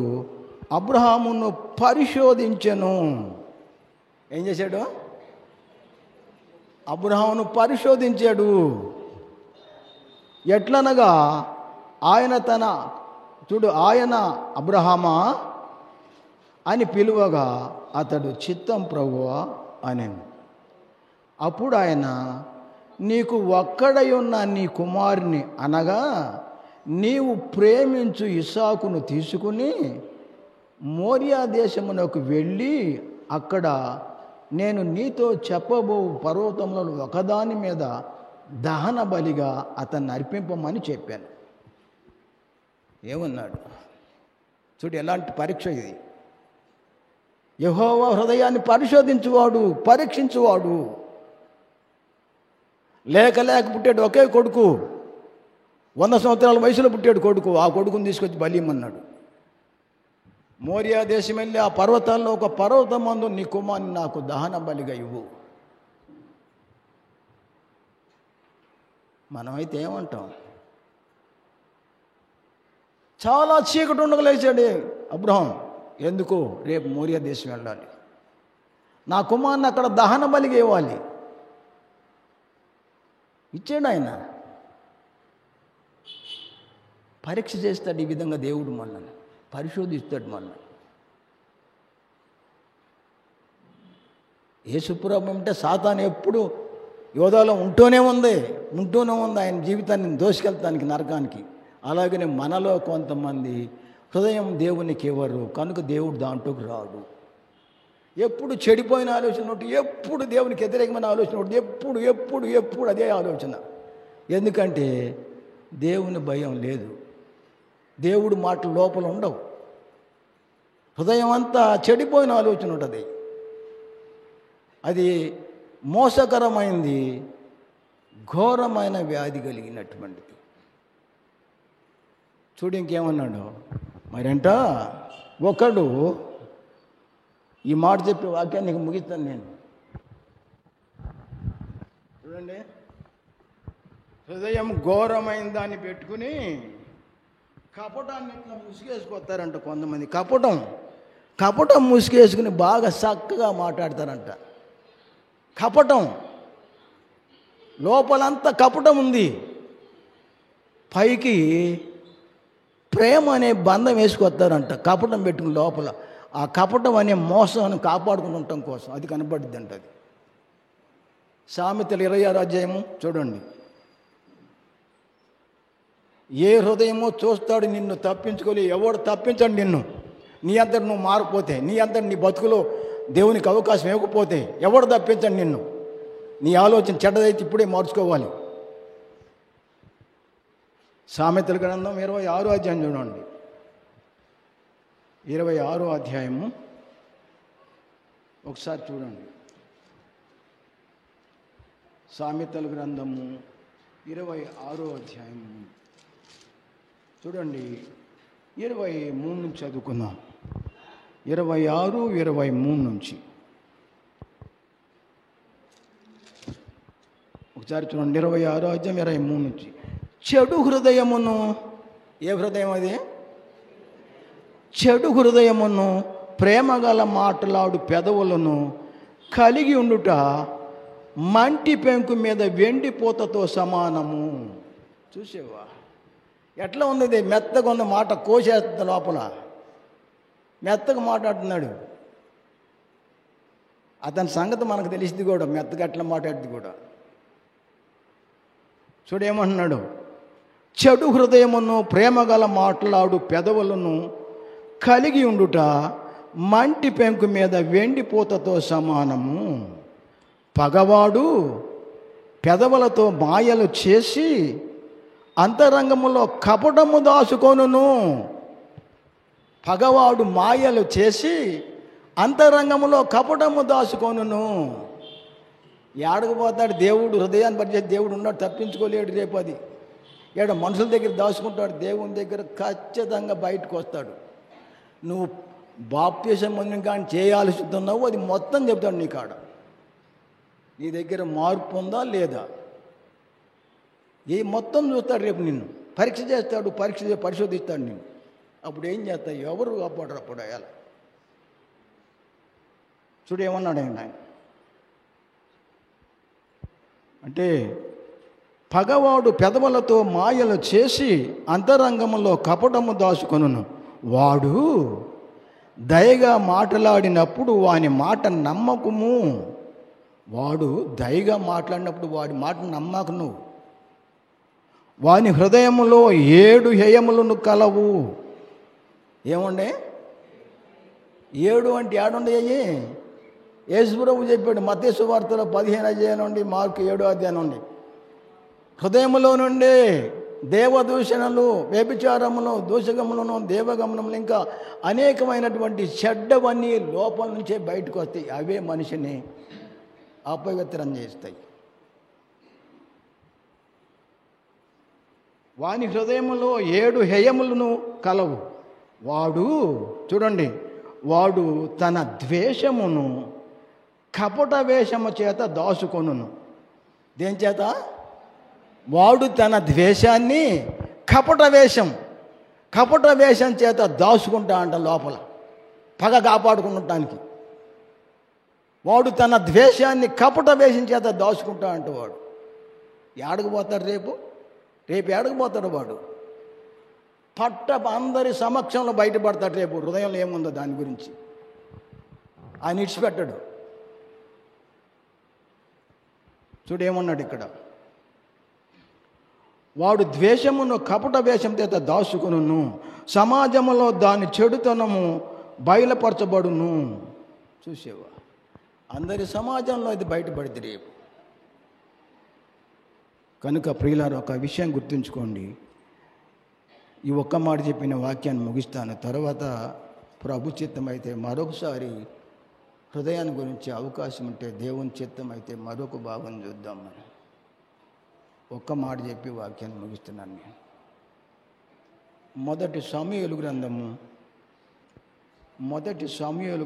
అబ్రహామును పరిశోధించెను. ఏం చేశాడు? అబ్రహామును పరిశోధించాడు. ఎట్లనగా ఆయన అబ్రహామా అని పిలువగా అతడు చిత్తం ప్రభువా అనెను. అప్పుడు ఆయన, నీకు ఒక్కడై ఉన్న నీ కుమారుని అనగా నీవు ప్రేమించు ఇస్సాకును తీసుకుని మోరియా దేశమునకు వెళ్ళి అక్కడ నేను నీతో చెప్పబో పర్వతంలో ఒకదాని మీద దహన బలిగా అతన్ని అర్పింపమని చెప్పాను. ఏమన్నాడు చూడు, ఎలాంటి పరీక్ష ఇది. యెహోవా హృదయాన్ని పరిశోధించువాడు, పరీక్షించువాడు. లేక పుట్టాడు ఒకే కొడుకు, 100 సంవత్సరాల వయసులో పుట్టాడు కొడుకు. ఆ కొడుకుని తీసుకొచ్చి బలియమన్నాడు. మోరియా దేశం వెళ్ళి ఆ పర్వతాల్లో ఒక పర్వతం మందు నీ కుమారుని నాకు దహన బలిగా ఇవ్వు. మనమైతే ఏమంటాం? చాలా చీకటి ఉండగలేచాడు అబ్రహాం. ఎందుకు? రేపు మోరియా దేశం వెళ్ళాలి, నా కుమారుని అక్కడ దహన బలిగా ఇవ్వాలి. ఇచ్చాడు ఆయన. పరీక్ష చేస్తాడు ఈ విధంగా దేవుడు, మనల్ని పరిశోధిస్తాడు. మనల్ని యేసుప్రభు అంటే సాతాను ఎప్పుడు యోధాలో ఉంటూనే ఉంది ఆయన జీవితాన్ని దోసుకెళ్తానికి నరకానికి. అలాగనే మనలో కొంతమంది హృదయం దేవునికి ఇవ్వరు కనుక దేవుడు దాంట్లోకి రాడు. ఎప్పుడు చెడిపోయిన ఆలోచన ఒకటి, ఎప్పుడు దేవునికి వ్యతిరేకమైన ఆలోచన ఒకటి, ఎప్పుడు అదే ఆలోచన. ఎందుకంటే దేవుని భయం లేదు, దేవుడు మాటలు లోపల ఉండవు. హృదయం అంతా చెడిపోయిన ఆలోచన ఉంటుంది. అది మోసకరమైంది, ఘోరమైన వ్యాధి కలిగినటువంటిది. చూడు ఇంకేమన్నాడు మరంట. ఒకడు, ఈ మాట చెప్పే వాక్యాన్ని ముగిస్తాను నేను. చూడండి, హృదయం ఘోరమైన దాన్ని పెట్టుకుని కపటాన్ని ఇట్లా ముసుగేసుకొస్తారంట కొంతమంది. కపటం ముసుగేసుకుని బాగా చక్కగా మాట్లాడతారంట. కపటం లోపలంతా కపటం ఉంది, పైకి ప్రేమ అనే బంధం వేసుకొస్తారంట. కపటం పెట్టుకుని లోపల ఆ కపటం అనే మోసాన్ని కాపాడుకుంటాం కోసం అది కనబడుద్ది అంట. అది సామెతలు 26 అధ్యాయము చూడండి. ఏ హృదయమో చూస్తాడు నిన్ను తప్పించుకొని, ఎవడు తప్పించండి నిన్ను. నీ అంతటి నువ్వు మారిపోతే, నీ అంతటి నీ బతుకులో దేవునికి అవకాశం ఇవ్వకపోతే ఎవడు తప్పించండి నిన్ను. నీ ఆలోచన చెడ్డదైతే ఇప్పుడే మార్చుకోవాలి. సామెతల గ్రంథం 26 అధ్యాయం చూడండి. 26 అధ్యాయము ఒకసారి చూడండి. సామెతల గ్రంథము 26 అధ్యాయము చూడండి. 23 నుంచి చదువుకుందాం. 26, 23 నుంచి ఒకసారి చూడండి. 26 అధ్యాయం 23 నుంచి. చెడు హృదయమును, ఏ హృదయం అది? చెడు హృదయమును ప్రేమగల మాటలాడు పెదవులను కలిగి ఉండుట మంటి పెంకు మీద వెండిపోతతో సమానము. చూసేవా ఎట్లా ఉంది? మెత్తగా ఉన్న మాట కోసేస్తుంది, లోపల మెత్తగా మాట్లాడుతున్నాడు. అతని సంగతి మనకు తెలిసింది కూడా, మెత్తగా ఎట్లా మాట్లాడుతుంది కూడా. చూడేమంటున్నాడు? చెడు హృదయమును ప్రేమగల మాట్లాడు పెదవులను కలిగి ఉండుట మంటి పెంకు మీద వెండిపోతతో సమానము. పగవాడు పెదవులతో మాయలు చేసి అంతరంగములో కపటము దాచుకొనును. పగవాడు మాయలు చేసి అంతరంగంలో కపటము దాచుకొనును. ఏడకపోతాడు దేవుడు, హృదయాన్ని పరిచే దేవుడు ఉన్నాడు, తప్పించుకోలేడు. రేపు అది ఏడ మనుషుల దగ్గర దాచుకుంటాడు, దేవుని దగ్గర ఖచ్చితంగా బయటకు వస్తాడు. నువ్వు బాప్తిసం పొందిన కానీ చేయాల్సి ఉన్నావు, అది మొత్తం చెప్తాడు నీ కాడ. నీ దగ్గర మార్పు ఉందా లేదా, ఏ మొత్తం చూస్తాడు. రేపు నిన్ను పరీక్ష చేస్తాడు, పరిశోధిస్తాడు నిన్ను. అప్పుడు ఏం చేస్తావు? ఎవరు కాపాడరు అప్పుడు అలా. చూడు ఏమన్నాడు ఆయన అంటే, పగవాడు పెదవులతో మాయలు చేసి అంతరంగంలో కపటము దాచుకొనును. వాడు దయగా మాట్లాడినప్పుడు వాని మాట నమ్మకము. వాడు దయగా మాట్లాడినప్పుడు వాడి మాట నమ్మకు నువ్వు. వాని హృదయములో 7 హేయములను కలవు. ఏముండే 7 అంటే ఏడుండేవి? యేసుప్రభు చెప్పాడు మత్తయి సువార్తలో 15 అధ్యాయం నుండి మార్కు 7 అధ్యాయం నుండి. హృదయములో నుండి దేవదూషణలు, వ్యభిచారములు, దూషగములను, దేవగమనములు, ఇంకా అనేకమైనటువంటి చెడ్డవన్నీ లోపల నుంచే బయటకు వస్తాయి. అవే మనిషిని అపవిత్రం చేస్తాయి. వాని హృదయములో 7 హేయములను కలవు. వాడు చూడండి, వాడు తన ద్వేషమును కపట వేషము చేత దాచుకొనును. దేని చేత? వాడు తన ద్వేషాన్ని కపట వేషం చేత దాచుకుంటా అంట లోపల, పగ కాపాడుకుంటానికి. వాడు తన ద్వేషాన్ని కపట వేషం చేత దాచుకుంటా అంట. వాడు ఏడకపోతాడు రేపు ఏడకపోతాడు వాడు. అందరి సమక్షంలో బయటపడతాడు రేపు. హృదయంలో ఏముందో దాని గురించి ఆయన ఇడిచిపెట్టాడు. చూడేమన్నాడు ఇక్కడ, వాడు ద్వేషమును కపట వేషం చేత దాచుకొనును, సమాజంలో దాని చెడుతనము బయలుపరచబడును. చూసేవా, అందరి సమాజంలో ఇది బయటపడింది రేపు. కనుక ప్రియులారా, ఒక విషయం గుర్తుంచుకోండి. ఈ ఒక్క మాట చెప్పిన వాక్యాన్ని ముగిస్తాను. తర్వాత ప్రభు చిత్తం అయితే మరొకసారి హృదయాన్ని గురించి అవకాశం ఉంటే, దేవుని చిత్తం అయితే మరొక భాగం చూద్దాం. మనం ఒక్క మాట చెప్పి వాక్యాన్ని ముగిస్తున్నాను నేను. మొదటి సమూయేలు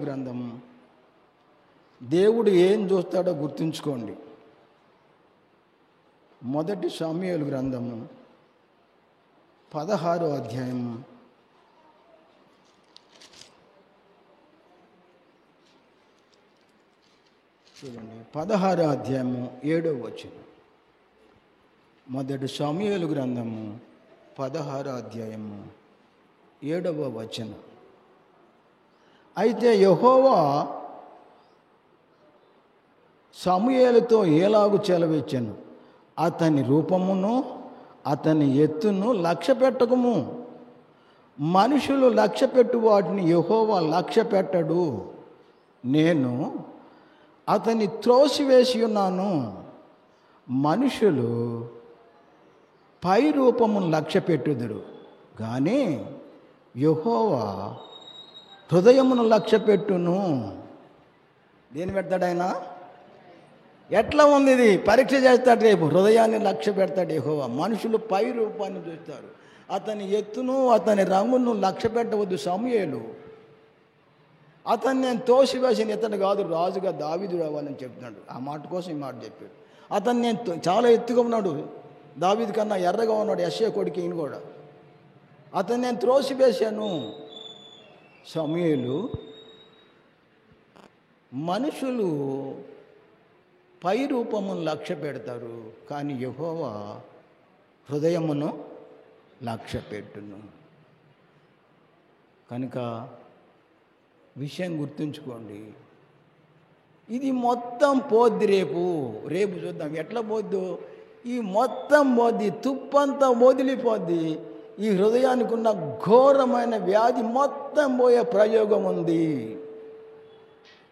గ్రంథము దేవుడు ఏం చూస్తాడో గుర్తుంచుకోండి. మొదటి సమూయేలు గ్రంథము 16వ అధ్యాయం చూడండి. 16వ అధ్యాయము 7వ వచనం. మొదటి సమూయేలు గ్రంథము 16వ అధ్యాయము 7వ వచనం. అయితే యెహోవా సమూయేలుతో ఎలాగు సెలవిచ్చెను, అతని రూపమును అతని ఎత్తును లక్ష్య పెట్టకము. మనుషులు లక్ష్య పెట్టు వాటిని యెహోవా లక్ష్య పెట్టడు. నేను అతన్ని త్రోసివేసి ఉన్నాను. మనుషులు పై రూపమును లక్ష్య పెట్టుదురు, కానీ యెహోవా హృదయమును లక్ష్య పెట్టును. దేని పెడతాడు ఆయన? ఎట్లా ఉంది ఇది? పరీక్ష చేస్తాడు రేపు. హృదయాన్ని లక్ష్య పెడతాడు యెహోవా. మనుషులు పై రూపాన్ని చూస్తారు, అతని ఎత్తును అతని రంగును లక్ష్య పెట్టవద్దు. సమూయేలు అతన్ని నేను తోసివేసిన ఇతను కాదు, రాజుగా దావీదు రావాలని చెప్తున్నాడు. ఆ మాట కోసం ఈ మాట చెప్పాడు. అతన్ని నేను చాలా ఎత్తుగా ఉన్నాడు, దావీదు కన్నా ఎర్రగా ఉన్నాడు, యెష్షయి కొడుకు ఈయన కూడా. అతన్ని నేను త్రోసివేశాను. సమూయేలు మనుషులు పై రూపమును లక్ష్య పెడతారు, కానీ యెహోవా హృదయమును లక్ష్య పెట్టును. కనుక విషయం గుర్తుంచుకోండి. ఇది మొత్తం పోద్ది. రేపు చూద్దాం ఎట్లా పోద్దు. ఈ మొత్తం పోద్ది, తుప్పంతా వదిలిపోద్ది. ఈ హృదయానికి ఉన్న ఘోరమైన వ్యాధి మొత్తం పోయే ప్రయోగం ఉంది.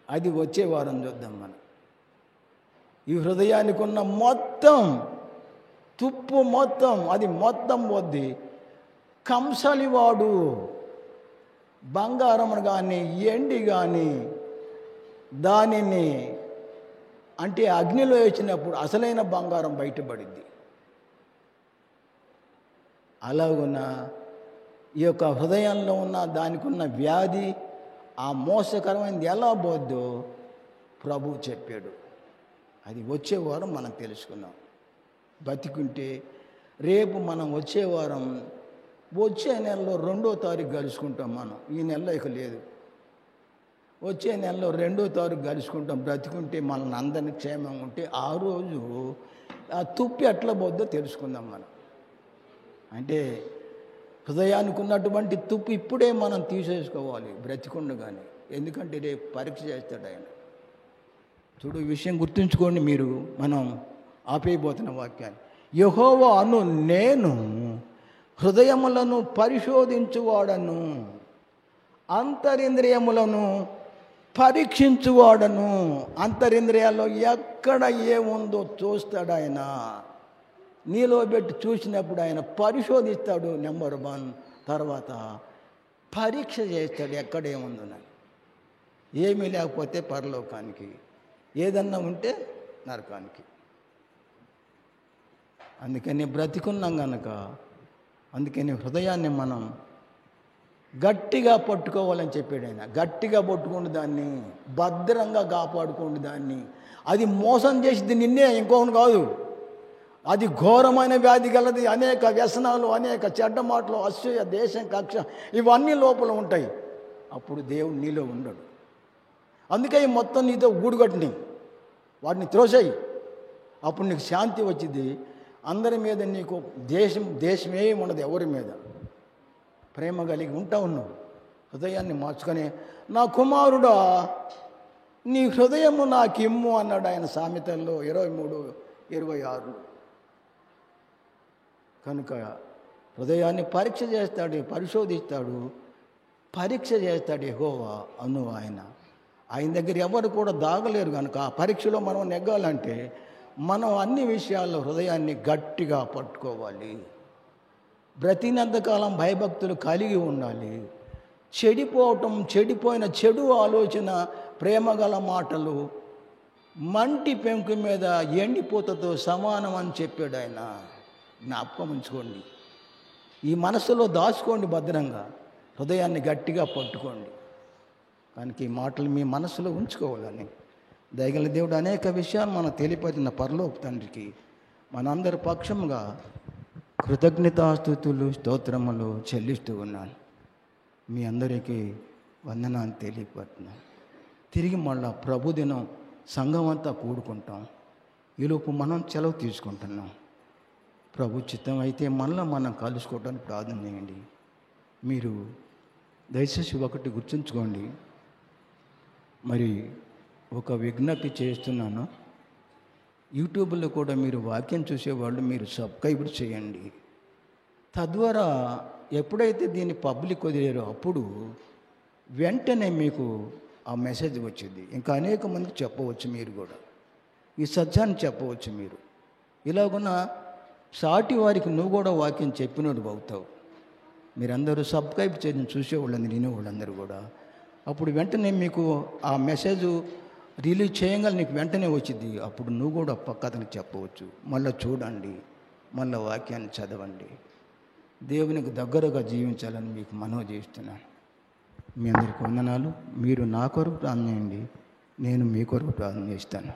అది వచ్చే వారం చూద్దాం మనం. ఈ హృదయానికి ఉన్న మొత్తం తుప్పు మొత్తం అది మొత్తం పోద్ది. కంసలివాడు బంగారం కానీ ఎండి కానీ దానిని అంటే అగ్నిలో వేసినప్పుడు అసలైన బంగారం బయటపడింది. అలాగున్న ఈ యొక్క హృదయంలో ఉన్న దానికి ఉన్న వ్యాధి, ఆ మోసకరమైనది ఎలా పోద్దో ప్రభువు చెప్పాడు. అది వచ్చే వారం మనం తెలుసుకున్నాం. బతికుంటే రేపు మనం వచ్చే వారం, వచ్చే నెలలో 2వ తారీఖు కలుసుకుంటాం. మనం ఈ నెలలో ఇక లేదు, వచ్చే నెలలో 2వ తారీఖు కలుసుకుంటాం. బ్రతికుంటే మనల్ని అందరినీ క్షేమంగా ఉంటే ఆ రోజు ఆ తుప్పి ఎట్లా పోద్దో తెలుసుకుందాం మనం. అంటే హృదయానికి ఉన్నటువంటి తుప్పు ఇప్పుడే మనం తీసేసుకోవాలి బ్రతికుండగానే. ఎందుకంటే రేపు పరీక్ష చేస్తాడు ఆయన. చూడు, ఈ విషయం గుర్తుంచుకోండి మీరు. మనం ఆపేయబోతున్న వాక్యాన్ని, యెహోవా అను నేను హృదయములను పరిశోధించువాడను, అంతరింద్రియములను పరీక్షించువాడను. అంతరింద్రియాల్లో ఎక్కడ ఏముందో చూస్తాడు ఆయన. నీలో పెట్టి చూసినప్పుడు ఆయన పరిశోధిస్తాడు, నెంబర్ 1. తర్వాత పరీక్ష చేస్తాడు, ఎక్కడేముందో. ఏమీ లేకపోతే పరలోకానికి, ఏదన్నా ఉంటే నరకానికి. అందుకని బ్రతికున్నాం కనుక, అందుకని హృదయాన్ని మనం గట్టిగా పట్టుకోవాలని చెప్పాడు ఆయన. గట్టిగా పట్టుకోండి దాన్ని, భద్రంగా కాపాడుకోండి దాన్ని. అది మోసం చేసింది నిన్నే, ఇంకోని కాదు. అది ఘోరమైన వ్యాధి గలది. అనేక వ్యసనాలు, అనేక చెడ్డ మాటలు, అసూయ, దేశం, కక్ష ఇవన్నీ లోపల ఉంటాయి. అప్పుడు దేవుడు నీలో ఉండడు. అందుకే ఈ మొత్తం నీతో గూడుగట్టిని వాటిని త్రోసేయి. అప్పుడు నీకు శాంతి వచ్చింది. అందరి మీద నీకు దేశమే ఉండదు, ఎవరి మీద ప్రేమ కలిగి ఉంటా ఉన్నావు. హృదయాన్ని మార్చుకొని, నా కుమారుడా నీ హృదయము నాకిమ్ము అన్నాడు ఆయన సామెతల్లో 23:26. కనుక హృదయాన్ని పరీక్ష చేస్తాడు, పరిశోధిస్తాడు, పరీక్ష చేస్తాడు యెహోవా అను ఆయన. ఆయన దగ్గర ఎవరు కూడా దాగలేరు. కనుక ఆ పరీక్షలో మనం నెగ్గాలంటే మనం అన్ని విషయాల్లో హృదయాన్ని గట్టిగా పట్టుకోవాలి. బ్రతికినంతకాలం భయభక్తులు కలిగి ఉండాలి. చెడిపోయిన చెడు ఆలోచన, ప్రేమగల మాటలు మంటి పెంకు మీద ఎండిపోతతో సమానం అని చెప్పాడు ఆయన. జ్ఞాపకం ఉంచుకోండి. ఈ మనసులో దాచుకోండి భద్రంగా, హృదయాన్ని గట్టిగా పట్టుకోండి. కనుక ఈ మాటలు మీ మనసులో ఉంచుకోవాలని దయగల దేవుడు అనేక విషయాలు మనం తెలియపరిచిన పరలోక తండ్రికి మనందరి పక్షముగా కృతజ్ఞతాస్తుతులు, స్తోత్రములు చెల్లిస్తూ ఉన్నాను. మీ అందరికీ వందనాలు తెలియపడుతున్నాను. తిరిగి మళ్ళా ప్రభుదినం సంఘం అంతా కూడుకుంటాం. ఈలోపు మనం సెలవు తీసుకుంటున్నాం. ప్రభు చిత్తం అయితే మళ్ళీ మనం కలుసుకోవడానికి ప్రార్థన చేయండి. మీరు దయచేసి ఒకటి గుర్తుంచుకోండి. మరి ఒక విజ్ఞప్తి చేస్తున్నాను. యూట్యూబ్లో కూడా మీరు వాక్యం చూసేవాళ్ళు మీరు సబ్స్క్రైబ్ చేయండి. తద్వారా ఎప్పుడైతే దీన్ని పబ్లిక్ వదిలేరో అప్పుడు వెంటనే మీకు ఆ మెసేజ్ వచ్చింది. ఇంకా అనేక మందికి చెప్పవచ్చు. మీరు కూడా ఈ సత్యాన్ని చెప్పవచ్చు. మీరు ఇలాగున్న సాటి వారికి నువ్వు కూడా వాక్యం చెప్పినోడు అవుతావు. మీరందరూ సబ్స్క్రైబ్ చేయడం చూసేవాళ్ళందరూ, వినేవాళ్ళందరూ కూడా అప్పుడు వెంటనే మీకు ఆ మెసేజ్ రిలీజ్ చేయగల నీకు వెంటనే వచ్చింది. అప్పుడు నువ్వు కూడా పక్కతను చెప్పవచ్చు. మళ్ళీ చూడండి, మళ్ళీ వాక్యాన్ని చదవండి. దేవునికి దగ్గరగా జీవించాలని మీకు మనవి చేస్తున్నాను. మీ అందరికీ వందనాలు. మీరు నా కొరకు ప్రార్థన చేయండి, నేను మీ కొరకు ప్రార్థన చేస్తాను.